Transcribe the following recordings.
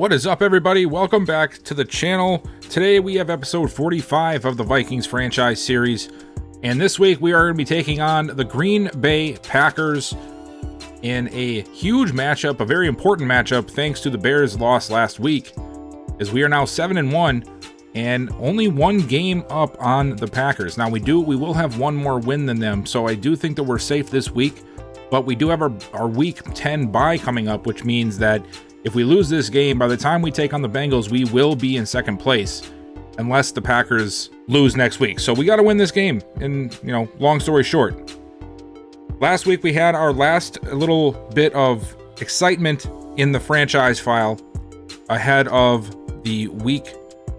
What is up, everybody? Welcome back to the channel. Today we have episode 45 of the Vikings franchise series, and this week we are going to be taking on the Green Bay Packers in a huge matchup, a very important matchup, thanks to the Bears' loss last week, as we are now 7-1 and only one game up on the Packers. Now we will have one more win than them, so I do think that we're safe this week, but we do have our week 10 bye coming up, which means that if we lose this game, by the time we take on the Bengals, we will be in second place, unless the Packers lose next week. So we got to win this game. And, long story short, last week we had our last little bit of excitement in the franchise file ahead of the week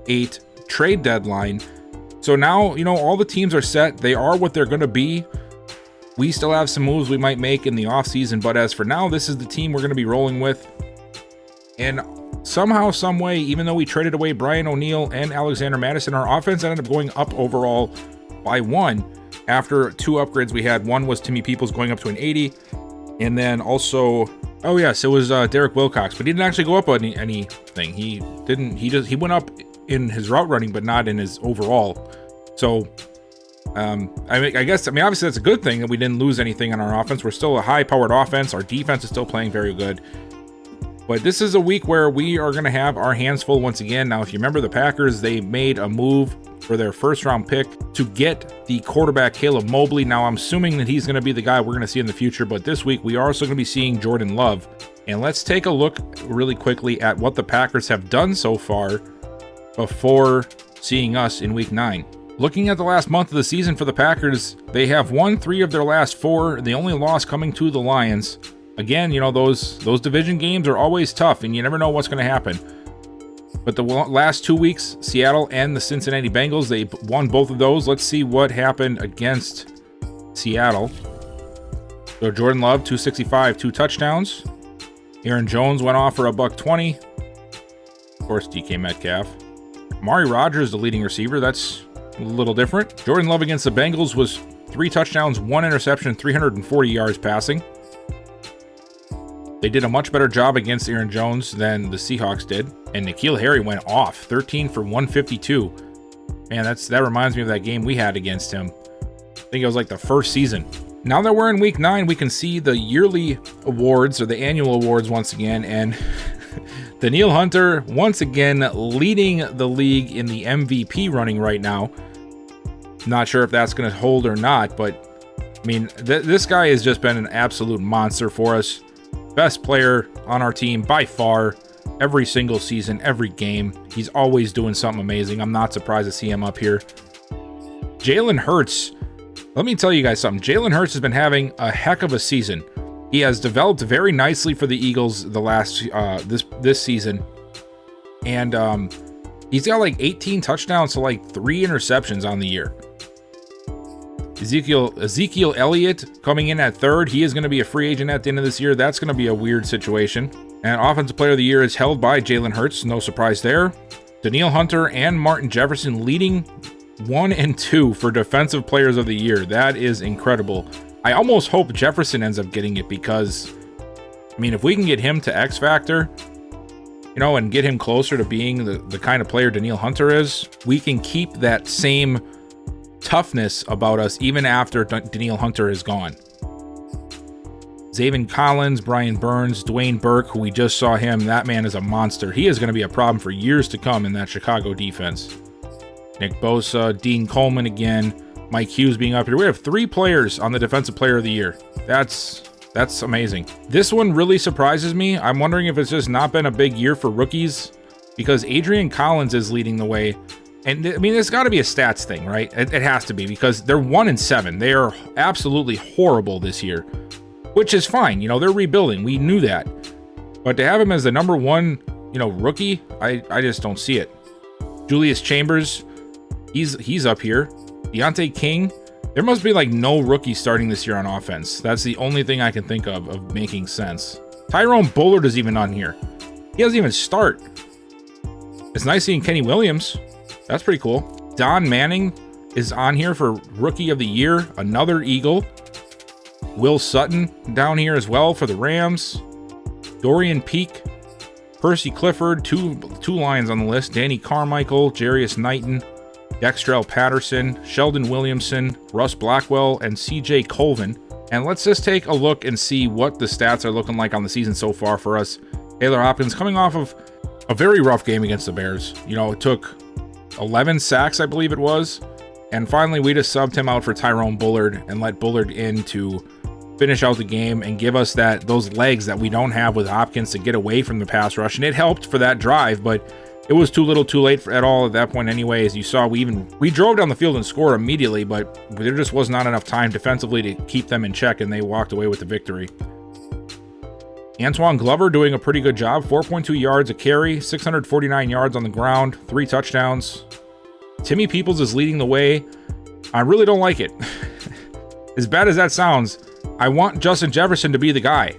8 trade deadline. So now, all the teams are set. They are what they're going to be. We still have some moves we might make in the offseason, but as for now, this is the team we're going to be rolling with. And somehow, some way, even though we traded away Brian O'Neill and Alexander Madison, our offense ended up going up overall by 1 after 2 upgrades we had. One was Timmy Peoples going up to an 80, and then also, oh yes, it was Derek Wilcox, but he didn't actually go up on anything. He went up in his route running, but not in his overall. So, I guess obviously that's a good thing that we didn't lose anything on our offense. We're still a high-powered offense. Our defense is still playing very good. But this is a week where we are going to have our hands full once again. Now, if you remember the Packers, they made a move for their first-round pick to get the quarterback Caleb Mobley. Now, I'm assuming that he's going to be the guy we're going to see in the future. But this week, we are also going to be seeing Jordan Love. And let's take a look really quickly at what the Packers have done so far before seeing us in Week 9. Looking at the last month of the season for the Packers, they have won 3 of their last 4. The only loss coming to the Lions. Again, those division games are always tough, and you never know what's going to happen. But the last 2 weeks, Seattle and the Cincinnati Bengals, they won both of those. Let's see what happened against Seattle. So Jordan Love, 265, 2 touchdowns. Aaron Jones went off for $120. Of course, DK Metcalf. Amari Rodgers, the leading receiver. That's a little different. Jordan Love against the Bengals was 3 touchdowns, 1 interception, 340 yards passing. They did a much better job against Aaron Jones than the Seahawks did. And N'Keal Harry went off, 13 for 152. Man, that reminds me of that game we had against him. I think it was like the first season. Now that we're in Week 9, we can see the yearly awards, or the annual awards once again. And Danielle Hunter, once again, leading the league in the MVP running right now. Not sure if that's going to hold or not, but this guy has just been an absolute monster for us. Best player on our team by far, every single season, every game. He's always doing something amazing. I'm not surprised to see him up here. Jalen Hurts, let me tell you guys something. Jalen Hurts has been having a heck of a season. He has developed very nicely for the Eagles the last this season, and he's got like 18 touchdowns to like 3 interceptions on the year. Ezekiel Elliott coming in at 3rd. He is going to be a free agent at the end of this year. That's going to be a weird situation. And Offensive Player of the Year is held by Jalen Hurts. No surprise there. Danielle Hunter and Martin Jefferson leading 1 and 2 for Defensive Players of the Year. That is incredible. I almost hope Jefferson ends up getting it because, if we can get him to X Factor, and get him closer to being the kind of player Danielle Hunter is, we can keep that same toughness about us even after Danielle Hunter is gone. Zaven Collins, Brian Burns, Dwayne Burke, who we just saw him, that man is a monster. He is going to be a problem for years to come in that Chicago defense. Nick Bosa, Dean Coleman again, Mike Hughes being up here. We have 3 players on the Defensive Player of the Year. That's amazing. This one really surprises me. I'm wondering if it's just not been a big year for rookies, because Adrian Collins is leading the way. And there's got to be a stats thing, right? It has to be, because they're 1-7. They are absolutely horrible this year, which is fine. They're rebuilding. We knew that. But to have him as the number 1, rookie, I just don't see it. Julius Chambers, he's up here. Deontay King, there must be like no rookie starting this year on offense. That's the only thing I can think of making sense. Tyrone Bullard is even on here. He doesn't even start. It's nice seeing Kenny Williams. That's pretty cool. Don Manning is on here for Rookie of the Year, another Eagle. Will Sutton down here as well for the Rams. Dorian Peak, Percy Clifford, two Lions on the list, Danny Carmichael, Jarius Knighton, Dextrell Patterson, Sheldon Williamson, Russ Blackwell, and CJ Colvin. And let's just take a look and see what the stats are looking like on the season so far for us. Taylor Hopkins coming off of a very rough game against the Bears. You know, it took 11 sacks, I believe it was. And finally, we just subbed him out for Tyrone Bullard and let Bullard in to finish out the game and give us those legs that we don't have with Hopkins to get away from the pass rush. And it helped for that drive, but it was too little too late at all at that point anyway. As you saw, we drove down the field and scored immediately, but there just was not enough time defensively to keep them in check, and they walked away with the victory. Antoine Glover doing a pretty good job, 4.2 yards a carry, 649 yards on the ground, 3 touchdowns. Timmy Peoples is leading the way. I really don't like it. As bad as that sounds, I want Justin Jefferson to be the guy.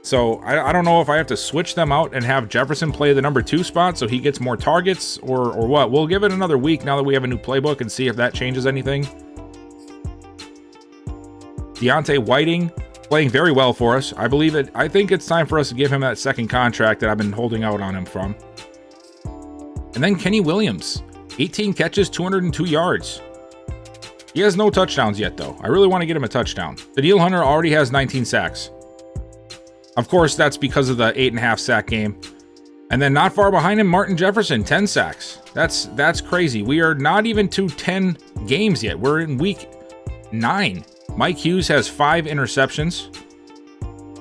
So I don't know if I have to switch them out and have Jefferson play the number 2 spot so he gets more targets or what. We'll give it another week now that we have a new playbook and see if that changes anything. Deontay Whiting playing very well for us. I think it's time for us to give him that second contract that I've been holding out on him from. And then Kenny Williams, 18 catches, 202 yards. He has no touchdowns yet, though. I really want to get him a touchdown. Danielle Hunter already has 19 sacks. Of course, that's because of the 8.5 sack game. And then not far behind him, Martin Jefferson, 10 sacks. That's crazy. We are not even to 10 games yet. We're in week 9. Mike Hughes has 5 interceptions.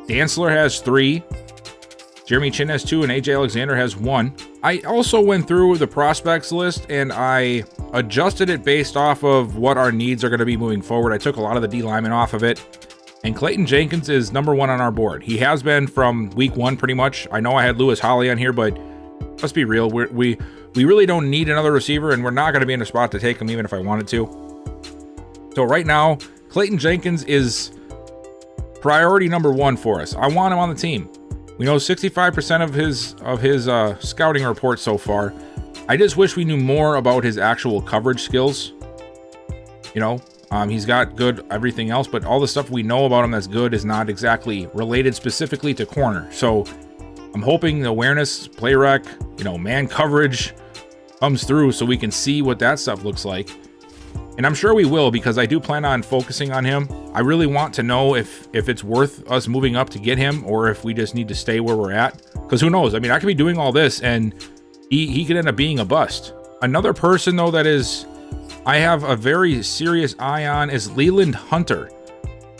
Dantzler has 3. Jeremy Chin has 2, and AJ Alexander has 1. I also went through the prospects list, and I adjusted it based off of what our needs are going to be moving forward. I took a lot of the D linemen off of it. And Clayton Jenkins is number 1 on our board. He has been from week 1 pretty much. I know I had Lewis Holly on here, but let's be real. We really don't need another receiver, and we're not going to be in a spot to take him even if I wanted to. So right now, Clayton Jenkins is priority number 1 for us. I want him on the team. We know 65% of his scouting report so far. I just wish we knew more about his actual coverage skills. You know, he's got good everything else, but all the stuff we know about him that's good is not exactly related specifically to corner. So I'm hoping the awareness, play rec, man coverage comes through so we can see what that stuff looks like. And I'm sure we will, because I do plan on focusing on him. I really want to know if it's worth us moving up to get him, or if we just need to stay where we're at. Because who knows? I mean, I could be doing all this and he could end up being a bust. Another person, though, that I have a very serious eye on is Leland Hunter.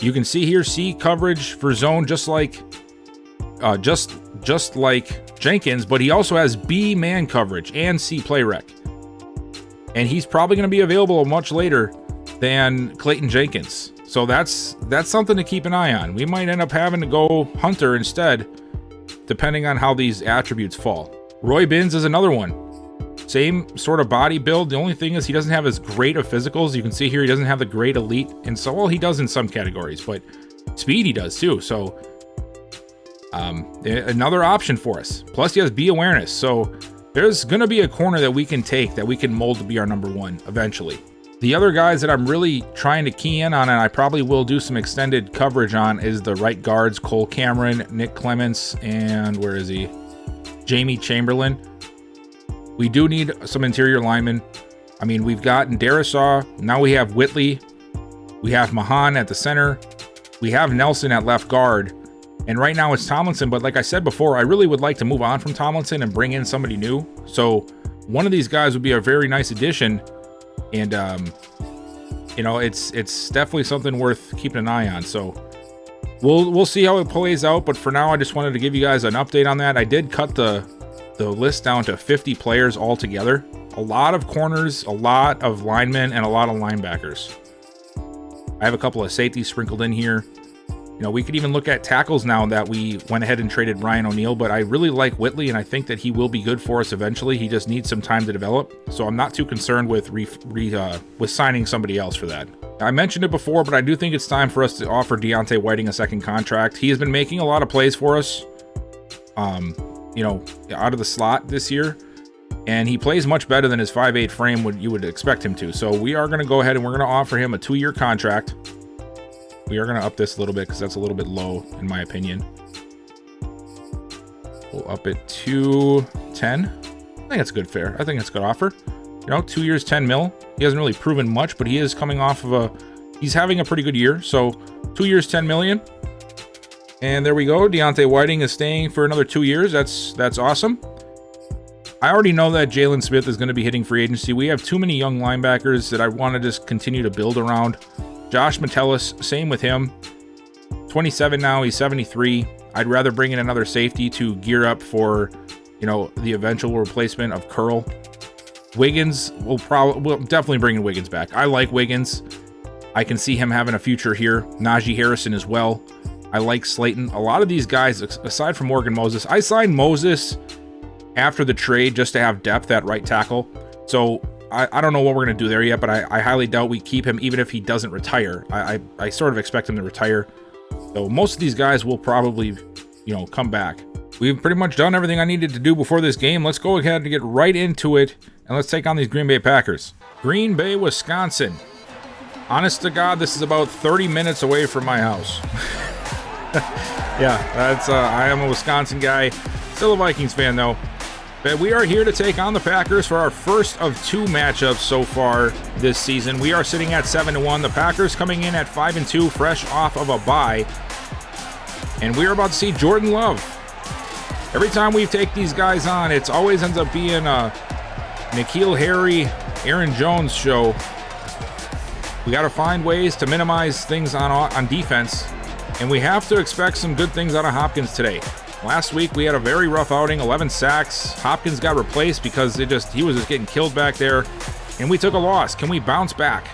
You can see here C coverage for zone, just like Jenkins, but he also has B man coverage and C play rec. And he's probably going to be available much later than Clayton Jenkins. So that's something to keep an eye on. We might end up having to go Hunter instead, depending on how these attributes fall. Roy Binns is another one. Same sort of body build. The only thing is he doesn't have as great of physicals. You can see here he doesn't have the great elite. And so, well, he does in some categories, but speed he does too. So another option for us. Plus he has B awareness. So there's going to be a corner that we can take, that we can mold to be our number 1 eventually. The other guys that I'm really trying to key in on, and I probably will do some extended coverage on, is the right guards, Cole Cameron, Nick Clements, and where is he? Jamie Chamberlain. We do need some interior linemen. I mean, we've gotten Darisaw. Now we have Whitley. We have Mahan at the center. We have Nelson at left guard. And right now it's Tomlinson, but like I said before, I really would like to move on from Tomlinson and bring in somebody new. So one of these guys would be a very nice addition. And, it's definitely something worth keeping an eye on. So we'll see how it plays out. But for now, I just wanted to give you guys an update on that. I did cut the list down to 50 players altogether. A lot of corners, a lot of linemen, and a lot of linebackers. I have a couple of safeties sprinkled in here. We could even look at tackles now that we went ahead and traded Ryan O'Neal, but I really like Whitley, and I think that he will be good for us eventually. He just needs some time to develop, so I'm not too concerned with signing somebody else for that. I mentioned it before, but I do think it's time for us to offer Deontay Whiting a second contract. He has been making a lot of plays for us, out of the slot this year, and he plays much better than his 5'8" frame you would expect him to. So we are going to go ahead and we're going to offer him a 2-year contract. We are going to up this a little bit because that's a little bit low in my opinion. We'll up it to 10. I think that's a good fare. I think that's a good offer. You know, 2 years, 10 mil. He hasn't really proven much, but he is coming off of he's having a pretty good year. So 2 years, 10 million. And there we go. Deontay Whiting is staying for another 2 years. That's awesome. I already know that Jalen Smith is going to be hitting free agency. We have too many young linebackers that I want to just continue to build around. Josh Metellus, same with him. 27 now, he's 73. I'd rather bring in another safety to gear up for, you know, the eventual replacement of Curl. Wiggins, we'll definitely bring in Wiggins back. I like Wiggins. I can see him having a future here. Najee Harrison as well. I like Slayton. A lot of these guys, aside from Morgan Moses, I signed Moses after the trade just to have depth at right tackle. So I don't know what we're going to do there yet, but I highly doubt we keep him even if he doesn't retire. I sort of expect him to retire. So most of these guys will probably, you know, come back. We've pretty much done everything I needed to do before this game. Let's go ahead and get right into it, and let's take on these Green Bay Packers. Green Bay, Wisconsin. Honest to God, this is about 30 minutes away from my house. Yeah, that's I am a Wisconsin guy. Still a Vikings fan, though. But we are here to take on the Packers for our first of 2 matchups so far this season. We are sitting at 7-1. The Packers coming in at 5-2, fresh off of a bye. And we are about to see Jordan Love. Every time we take these guys on, it always ends up being a N'Keal Harry, Aaron Jones show. We got to find ways to minimize things on defense. And we have to expect some good things out of Hopkins today. Last week, we had a very rough outing, 11 sacks. Hopkins got replaced because he was just getting killed back there, and we took a loss. Can we bounce back?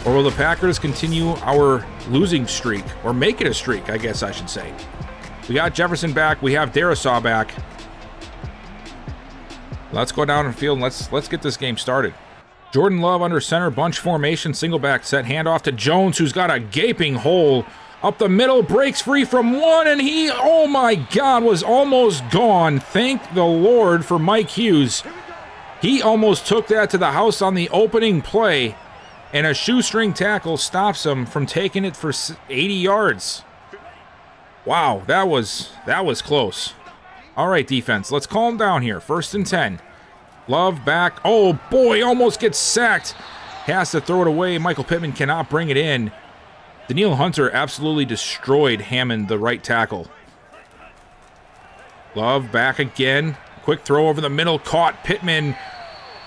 Or will the Packers continue our losing streak, or make it a streak, I guess I should say. We got Jefferson back. We have Darisaw back. Let's go down the field and let's get this game started. Jordan Love under center, bunch formation, single back set, handoff to Jones, who's got a gaping hole. Up the middle, breaks free from one, and he, oh my God, was almost gone. Thank the Lord for Mike Hughes. He almost took that to the house on the opening play, and a shoestring tackle stops him from taking it for 80 yards. Wow, that was close. All right, defense, let's calm down here. 1st and 10. Love back. Oh, boy, almost gets sacked. Has to throw it away. Michael Pittman cannot bring it in. Danielle Hunter absolutely destroyed Hammond, the right tackle. Love back again. Quick throw over the middle, caught Pittman.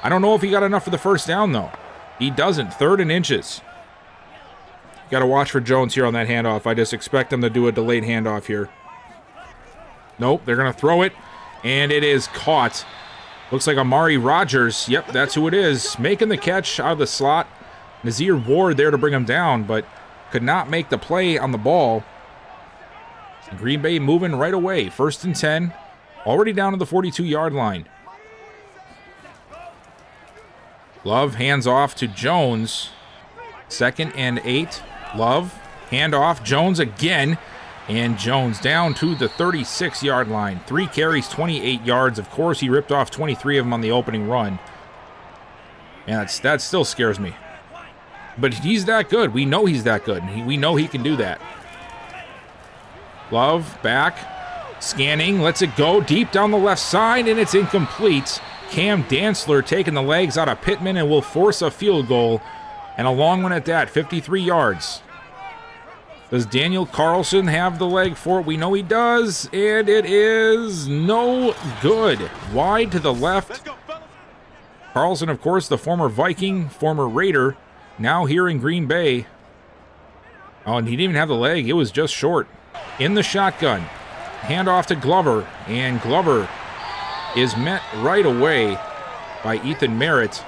I don't know if he got enough for the first down, though. He doesn't. 3rd and inches. Got to watch for Jones here on that handoff. I just expect him to do a delayed handoff here. Nope, they're going to throw it, and it is caught. Looks like Amari Rogers. Yep, that's who it is. Making the catch out of the slot. Nazir Ward there to bring him down, but could not make the play on the ball. Green Bay moving right away. 1st and 10. Already down to the 42-yard line. Love hands off to Jones. 2nd and 8. Love, hand off. Jones again. And Jones down to the 36-yard line. 3 carries, 28 yards. Of course, he ripped off 23 of them on the opening run. And that still scares me. But he's that good. We know he's that good. We know he can do that. Love, back, scanning, lets it go deep down the left side, and it's incomplete. Cam Dantzler taking the legs out of Pittman and will force a field goal. And a long one at that, 53 yards. Does Daniel Carlson have the leg for it? We know he does, and it is no good. Wide to the left. Carlson, of course, the former Viking, former Raider, now here in Green Bay. Oh, and he didn't even have the leg. It was just short. In the shotgun. Handoff to Glover, and Glover is met right away by Ethan Merritt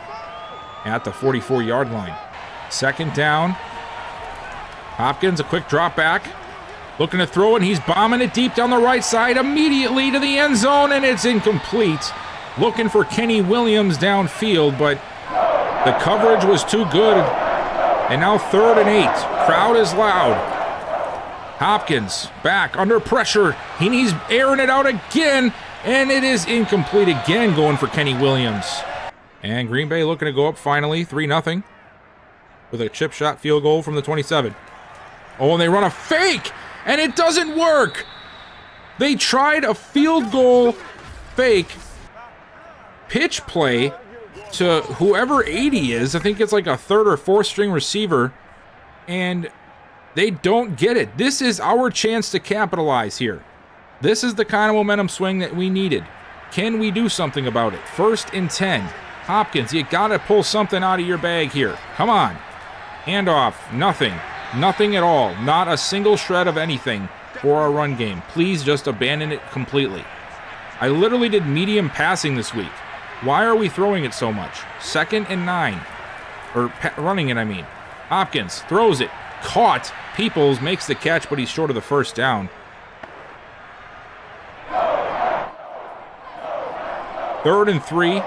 at the 44-yard line. 2nd down. Hopkins, a quick drop back. Looking to throw, and he's bombing it deep down the right side immediately to the end zone, and it's incomplete. Looking for Kenny Williams downfield, but the coverage was too good. And now 3rd and 8. Crowd is loud. Hopkins back under pressure. He's airing it out again, and it is incomplete again, going for Kenny Williams. And Green Bay looking to go up finally, 3-0, with a chip shot field goal from the 27. Oh, and they run a fake, and it doesn't work. They tried a field goal fake pitch play to whoever 80 is. I think it's like a third or fourth string receiver, and they don't get it. This is our chance to capitalize here. This is the kind of momentum swing that we needed. Can we do something about it? 1st and 10. Hopkins, you gotta pull something out of your bag here. Come on. Handoff. Nothing. Nothing at all. Not a single shred of anything for our run game. Please just abandon it completely. I literally did medium passing this week. Why are we throwing it so much? 2nd and 9. Or running it, I mean. Hopkins throws it. Caught. Peoples makes the catch, but he's short of the first down. 3rd and 3.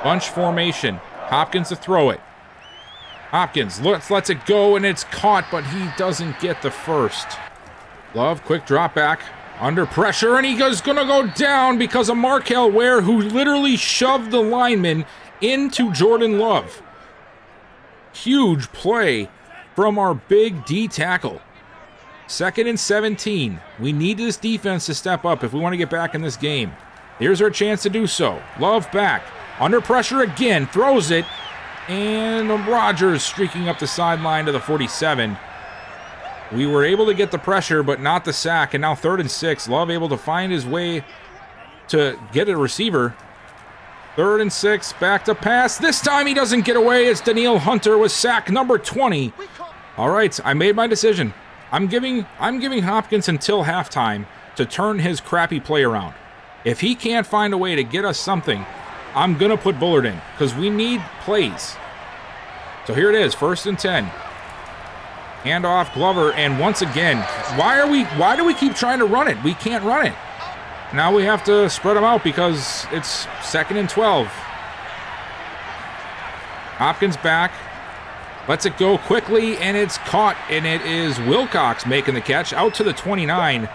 Bunch formation. Hopkins to throw it. Hopkins lets it go, and it's caught, but he doesn't get the first. Love, quick drop back. Under pressure, and he's going to go down because of Markel Ware, who literally shoved the lineman into Jordan Love. Huge play from our big D tackle. 2nd and 17. We need this defense to step up if we want to get back in this game. Here's our chance to do so. Love back. Under pressure again. Throws it. And Rodgers streaking up the sideline to the 47. We were able to get the pressure, but not the sack. And now 3rd and 6. Love able to find his way to get a receiver. 3rd and 6. Back to pass. This time he doesn't get away. It's Danielle Hunter with sack number 20. All right, I made my decision. I'm giving Hopkins until halftime to turn his crappy play around. If he can't find a way to get us something, I'm going to put Bullard in because we need plays. So here it is, 1st and 10. Handoff, Glover, and once again, why do we keep trying to run it? We can't run it. Now we have to spread them out because it's 2nd and 12. Hopkins back. Lets it go quickly, and it's caught, and it is Wilcox making the catch out to the 29.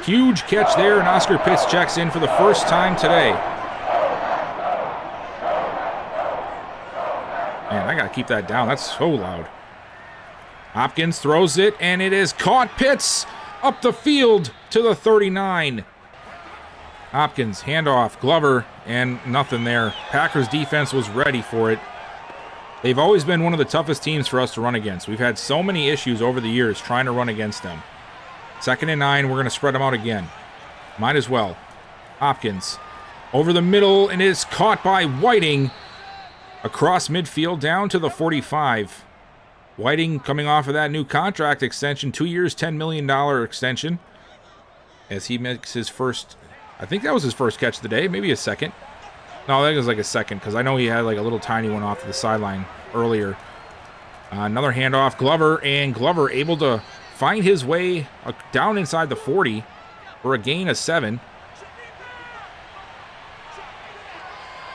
Huge catch there, and Oscar Pitts checks in for the first time today. Man, I got to keep that down. That's so loud. Hopkins throws it, and it is caught. Pitts up the field to the 39. Hopkins, handoff, Glover, and nothing there. Packers defense was ready for it. They've always been one of the toughest teams for us to run against. We've had so many issues over the years trying to run against them. 2nd and 9, we're going to spread them out again. Might as well. Hopkins over the middle, and is caught by Whiting across midfield down to the 45. Whiting coming off of that new contract extension, 2 years, $10 million extension, as he makes his first, I think that was his first catch of the day, maybe his second. No, that was like a second, because I know he had like a little tiny one off to the sideline earlier. Another handoff, Glover, and Glover able to find his way down inside the 40 for a gain of 7.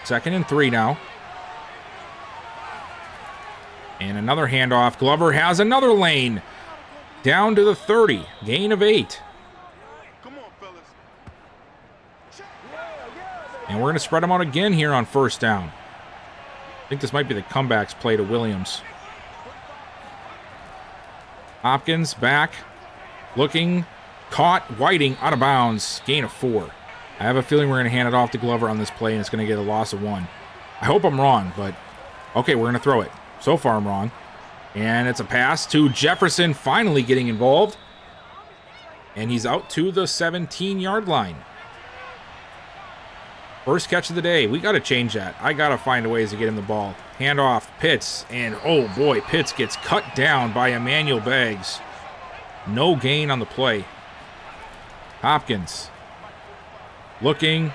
2nd and 3 now. And another handoff. Glover has another lane down to the 30, gain of 8. And we're going to spread them out again here on 1st down. I think this might be the comebacks play to Williams. Hopkins back, looking, caught, Whiting out of bounds, gain of 4. I have a feeling we're going to hand it off to Glover on this play, and it's going to get a loss of 1. I hope I'm wrong, but okay, we're going to throw it. So far I'm wrong. And it's a pass to Jefferson, finally getting involved. And he's out to the 17-yard line. First catch of the day. We got to change that. I got to find ways to get him the ball. Handoff, Pitts, and oh boy, Pitts gets cut down by Emmanuel Baggs. No gain on the play. Hopkins looking,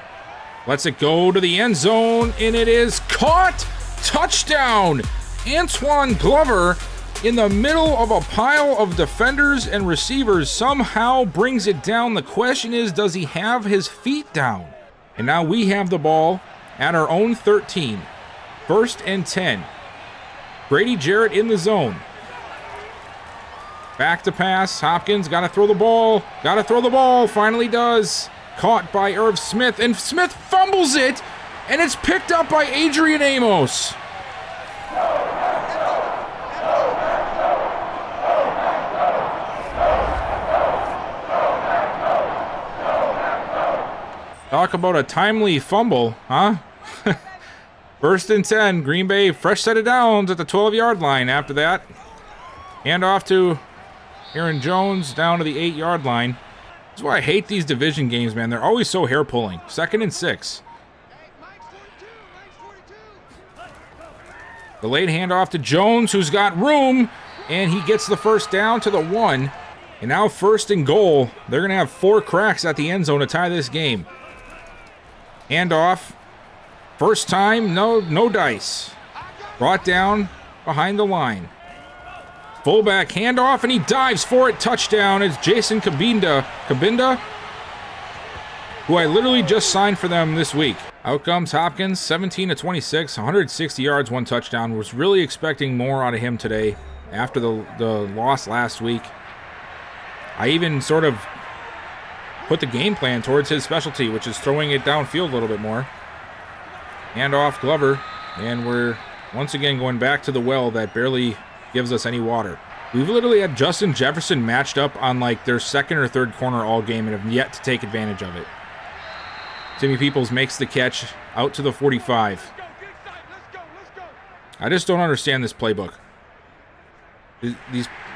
lets it go to the end zone, and it is caught. Touchdown! Antoine Glover, in the middle of a pile of defenders and receivers, somehow brings it down. The question is, does he have his feet down? And now we have the ball at our own 13. 1st and 10. Brady Jarrett in the zone. Back to pass. Hopkins got to throw the ball. Got to throw the ball. Finally does. Caught by Irv Smith. And Smith fumbles it. And it's picked up by Adrian Amos. Talk about a timely fumble, huh? First and 10. Green Bay, fresh set of downs at the 12-yard line after that. Hand off to Aaron Jones down to the 8-yard line. That's why I hate these division games, man. They're always so hair-pulling. 2nd and 6. The late handoff to Jones, who's got room, and he gets the first down to the 1. And now 1st and goal. They're going to have 4 cracks at the end zone to tie this game. Handoff. First time, no dice. Brought down behind the line. Fullback handoff, and he dives for it. Touchdown. It's Jason Cabinda, who I literally just signed for them this week. Out comes Hopkins, 17-26, 160 yards, 1 touchdown. Was really expecting more out of him today after the loss last week. I even sort of put the game plan towards his specialty, which is throwing it downfield a little bit more. Hand off Glover, and we're once again going back to the well that barely gives us any water. We've literally had Justin Jefferson matched up on like their 2nd or 3rd corner all game and have yet to take advantage of it. Timmy Peoples makes the catch out to the 45. I just don't understand this playbook.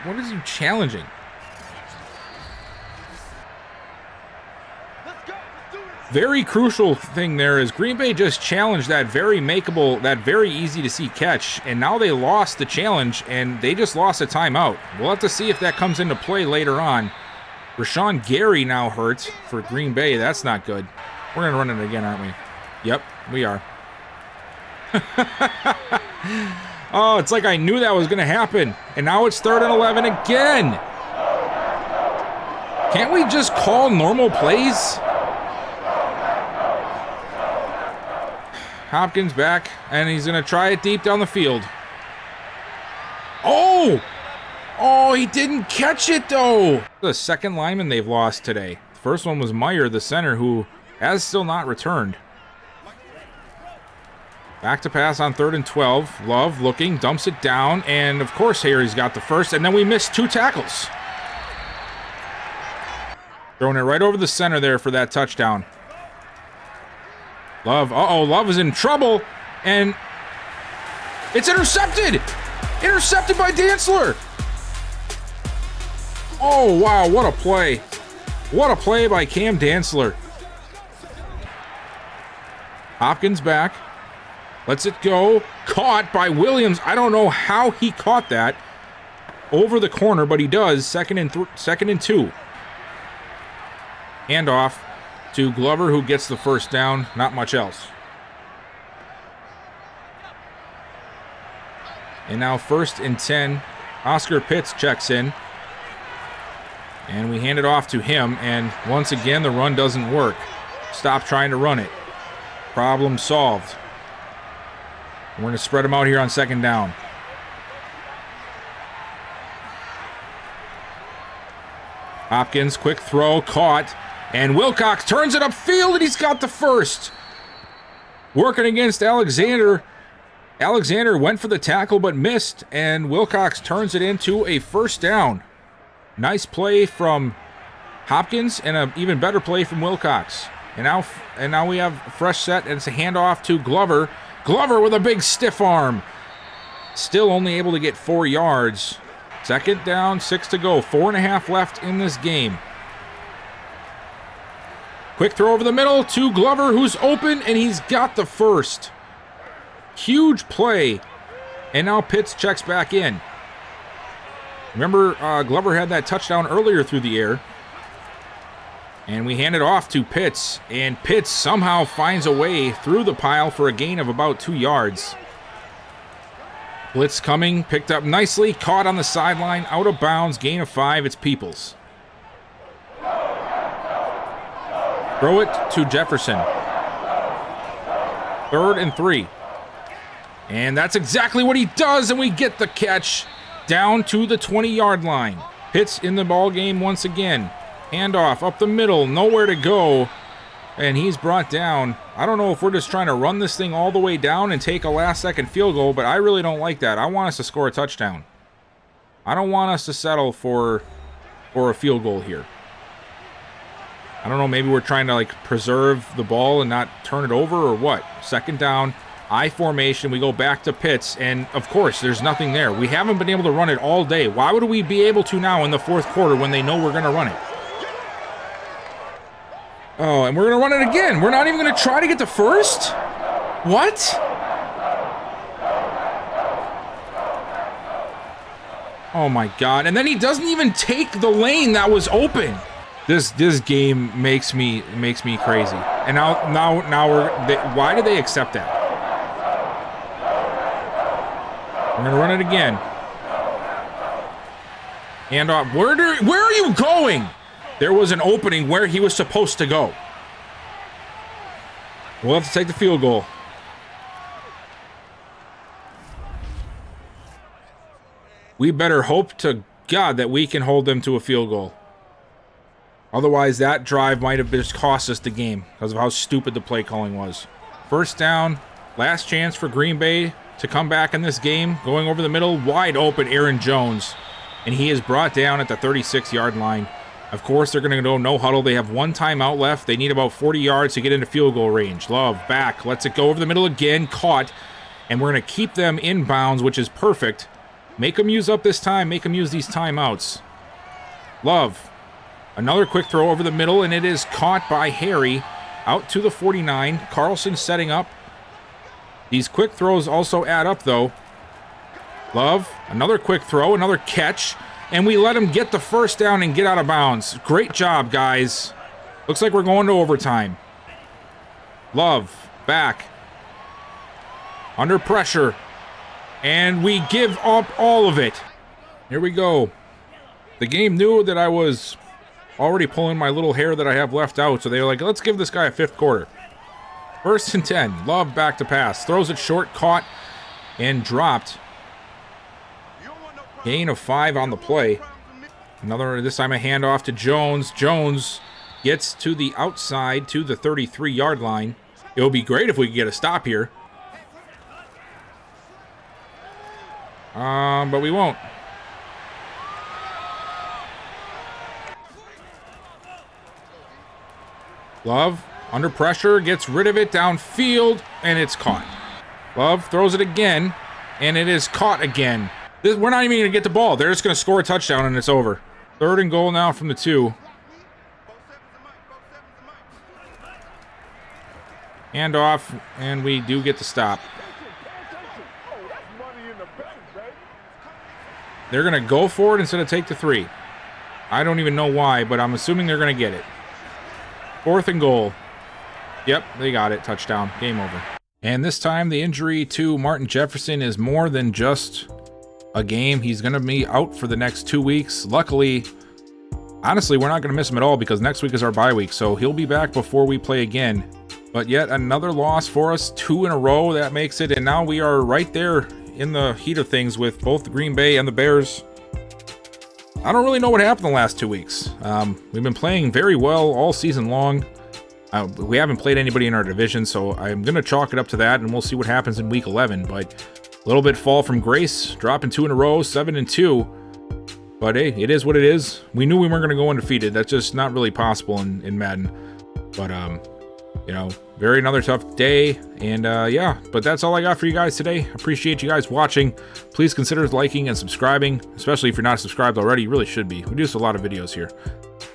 What is he challenging? Very crucial thing there is Green Bay just challenged that very makeable, that very easy to see catch, and now they lost the challenge and they just lost a timeout. We'll have to see if that comes into play later on. Rashawn Gary now hurt for Green Bay. That's not good. We're going to run it again, aren't we? Yep, we are. Oh, it's like I knew that was going to happen. And now it's 3rd and 11 again. Can't we just call normal plays? Hopkins back, and he's going to try it deep down the field. Oh! Oh, he didn't catch it, though. The 2nd lineman they've lost today. The first one was Meyer, the center, who has still not returned. Back to pass on 3rd and 12. Love looking, dumps it down, and of course Harry's got the first, and then we missed 2 tackles. Throwing it right over the center there for that touchdown. Love, Love is in trouble, and it's intercepted! Intercepted by Dantzler! Oh, wow, what a play. What a play by Cam Dantzler. Hopkins back. Lets it go. Caught by Williams. I don't know how he caught that over the corner, but he does. 2nd and 2. Handoff to Glover, who gets the first down. Not much else. And now 1st and 10. Oscar Pitts checks in. And we hand it off to him. And once again, the run doesn't work. Stop trying to run it. Problem solved. We're going to spread them out here on 2nd down. Hopkins, quick throw, caught. And Wilcox turns it upfield, and he's got the first. Working against Alexander. Alexander went for the tackle but missed, and Wilcox turns it into a first down. Nice play from Hopkins, and an even better play from Wilcox. And now we have a fresh set, and it's a handoff to Glover. Glover with a big stiff arm. Still only able to get 4 yards. 2nd down, 6 to go. 4.5 left in this game. Quick throw over the middle to Glover, who's open, and he's got the first. Huge play. And now Pitts checks back in. Remember, Glover had that touchdown earlier through the air. And we hand it off to Pitts. And Pitts somehow finds a way through the pile for a gain of about 2 yards. Blitz coming, picked up nicely, caught on the sideline, out of bounds, gain of 5, it's Peoples. Throw it to Jefferson. 3rd and 3. And that's exactly what he does, and we get the catch down to the 20-yard line. Pitts in the ball game once again. Handoff up the middle, nowhere to go, and he's brought down. I don't know if we're just trying to run this thing all the way down and take a last-second field goal, but I really don't like that. I want us to score a touchdown. I don't want us to settle for a field goal here. I don't know, maybe we're trying to like preserve the ball and not turn it over or what. Second down, I formation, we go back to Pitts, and of course, there's nothing there. We haven't been able to run it all day. Why would we be able to now in the fourth quarter when they know we're going to run it? Oh, and we're going to run it again. We're not even going to try to get to first? What? Oh my God. And then he doesn't even take the lane that was open. This game makes me crazy. And now why do they accept that? We're going to run it again. And where are you going? There was an opening where he was supposed to go. We'll have to take the field goal. We better hope to God that we can hold them to a field goal. Otherwise, that drive might have just cost us the game because of how stupid the play calling was. First down, last chance for Green Bay to come back in this game. Going over the middle, wide open Aaron Jones. And he is brought down at the 36-yard line. Of course, they're going to go no huddle. They have one timeout left. They need about 40 yards to get into field goal range. Love, back, lets it go over the middle again, caught. And we're going to keep them in bounds, which is perfect. Make them use up this time. Make them use these timeouts. Love, another quick throw over the middle, and it is caught by Harry out to the 49. Carlson setting up. These quick throws also add up, though. Love, another quick throw, another catch. And we let him get the first down and get out of bounds. Great job, guys. Looks like we're going to overtime. Love, back. Under pressure. And we give up all of it. Here we go. The game knew that I was already pulling my little hair that I have left out, so they were like, let's give this guy a fifth quarter. First and 10. Love back to pass. Throws it short, caught, and dropped. Gain of 5 on the play. This time a handoff to Jones. Jones gets to the outside to the 33-yard line. It would be great if we could get a stop here. But we won't. Love, under pressure, gets rid of it downfield, and it's caught. Love throws it again, and it is caught again. We're not even going to get the ball. They're just going to score a touchdown, and it's over. Third and goal now from the 2. Hand off, and we do get the stop. They're going to go for it instead of take the 3. I don't even know why, but I'm assuming they're going to get it. Fourth and goal. Yep, they got it. Touchdown. Game over. And this time, the injury to Martin Jefferson is more than just a game. He's going to be out for the next 2 weeks. Luckily, honestly, we're not going to miss him at all because next week is our bye week, so he'll be back before we play again. But yet another loss for us, 2 in a row. That makes it, and now we are right there in the heat of things with both the Green Bay and the Bears. I don't really know what happened the last 2 weeks. We've been playing very well all season long. We haven't played anybody in our division, so I'm going to chalk it up to that, and we'll see what happens in week 11. But a little bit fall from grace, dropping 2 in a row, 7-2. But hey, it is what it is. We knew we weren't going to go undefeated. That's just not really possible in Madden. But, you know, another tough day. And yeah, but that's all I got for you guys today. Appreciate you guys watching. Please consider liking and subscribing, especially if you're not subscribed already. You really should be. We do a lot of videos here.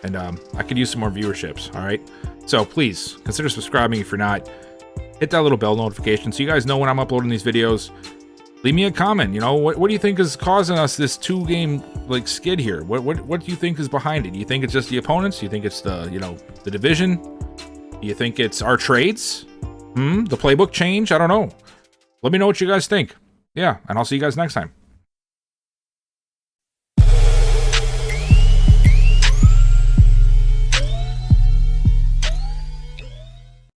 And I could use some more viewerships, all right? So please consider subscribing if you're not. Hit that little bell notification so you guys know when I'm uploading these videos. Leave me a comment. You know, what do you think is causing us this 2-game like skid here? What do you think is behind it? Do you think it's just the opponents? Do you think it's the the division? Do you think it's our trades? The playbook change? I don't know. Let me know what you guys think. Yeah, and I'll see you guys next time.